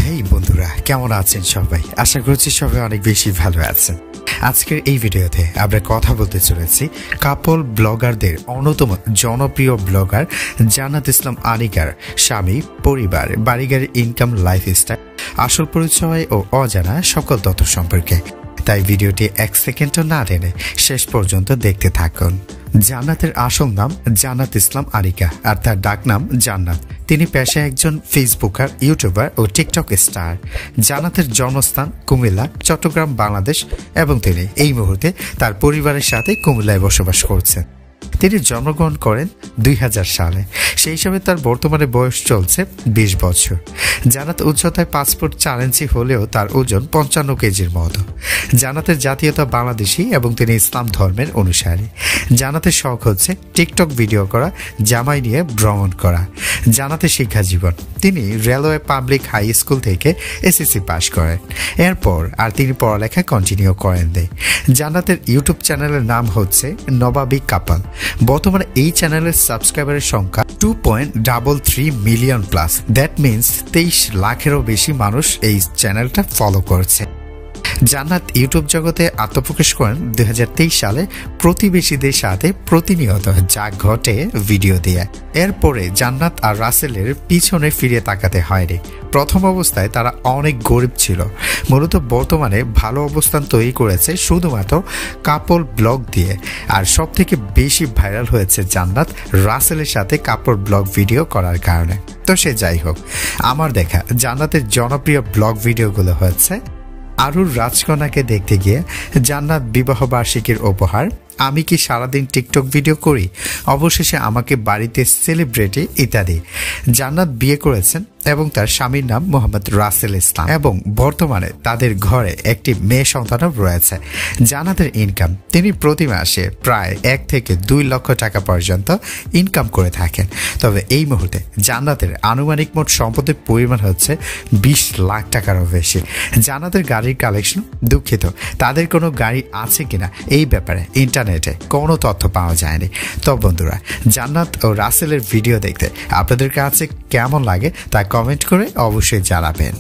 হেই বন্ধুরা, কেমন আছেন সবাই? আশা করছি সবাই অনেক বেশি ভালো আছেন। আজকের এই ভিডিওতে আমরা কথা বলতে চলেছি কাপল ব্লগারদের অন্যতম জনপ্রিয় ব্লগার জান্নাত ইসলাম আনিকার স্বামী, পরিবার, বাড়িগাড়ি, ইনকাম, লাইফস্টাইল, আসল পরিচয় ও অজানা সকল তথ্য সম্পর্কে। তাই ভিডিওটি এক সেকেন্ডও না টেনে শেষ পর্যন্ত দেখতে থাকুন। জান্নাতের আসল নাম জান্নাত ইসলাম আনিকা, আর তার ডাকনাম জান্নাত। তিনি পেশায় একজন ফেসবুকার, ইউটিউবার ও টিকটক স্টার। জান্নাতের জন্মস্থান কুমিল্লা, চট্টগ্রাম, বাংলাদেশ এবং তিনি এই মুহূর্তে তার পরিবারের সাথে কুমিল্লায় বসবাস করছেন। তিনি জন্মগ্রহণ করেন 2000 সালে। সেই হিসাবে তার বর্তমানে বয়স চলছে 20 বছর। জান্নাত উচ্চতায় 5 ফুট 4 ইঞ্চি হলেও তার ওজন 55 কেজির মতো। জান্নাতের জাতীয়তা বাংলাদেশি এবং তিনি ইসলাম ধর্মের অনুসারী। জান্নাতের শখ হচ্ছে টিকটক ভিডিও করা, জামাই নিয়ে ভ্রমণ করা। জান্নাতের শিক্ষা জীবন: তিনি রেলওয়ে পাবলিক হাই স্কুল থেকে এসএসসি পাস করেন। এরপর আর তিনি পড়ালেখা কন্টিনিউ করেন দেয়। জান্নাতের ইউটিউব চ্যানেলের নাম হচ্ছে নবাবী কাপল। বর্তমানে এই চ্যানেলের সাবস্ক্রাইবারের সংখ্যা 2.33 মিলিয়ন প্লাস। দ্যাট মিনস 23 লাখেরও বেশি মানুষ এই চ্যানেলটা ফলো করছে। জান্নাত ইউটিউব জগতে আত্মপ্রকাশ করেন 2023 সালে প্রতিবেশীদের সাথে প্রতিনিয়ত যা ঘটে ভিডিও দিয়ে। এরপরে জান্নাত আর রাসেলের পিছনে ফিরে তাকাতে হয়নি। প্রথম অবস্থায় তারা অনেক গরিব ছিল। মূলত বর্তমানে ভালো অবস্থান তৈরি করেছে শুধুমাত্র কাপল ব্লগ দিয়ে। আর সব থেকে বেশি ভাইরাল হয়েছে জান্নাত রাসেলের সাথে কাপল ব্লগ ভিডিও করার কারণে। তো সে যাই হোক, আমার দেখা জান্নাতের জনপ্রিয় ব্লগ ভিডিওগুলো হচ্ছে আরুর রাজকন্যাকে দেখতে গিয়ে, জান্নাত বিবাহ বার্ষিকীর উপহার, আমি কি সারাদিন টিকটক ভিডিও করি, অবশেষে আমাকে বাড়িতে সেলিব্রিটি ইত্যাদি। জান্নাত বিয়ে করেছেন এবং তার স্বামীর নাম মোহাম্মদ রাসেল ইসলাম এবং বর্তমানে তাদের ঘরে একটি মেয়ে সন্তানও রয়েছে। জান্নাতের ইনকাম: তিনি প্রতি মাসে প্রায় 1 থেকে 2 লক্ষ টাকা পর্যন্ত ইনকাম করে থাকেন। তবে এই মুহূর্তে জান্নাতের আনুমানিক মোট সম্পদের পরিমাণ হচ্ছে 20 লাখ টাকারও বেশি। জান্নাতের গাড়ির কালেকশন: দুঃখিত, তাদের কোনো গাড়ি আছে কিনা এই ব্যাপারে ইন্টারনেটে কোনো তথ্য পাওয়া যায়নি। তো বন্ধুরা, জান্নাত ও রাসেলের ভিডিও দেখতে আপনাদের কাছে কেমন লাগে তা কমেন্ট করে অবশ্যই জানাবেন।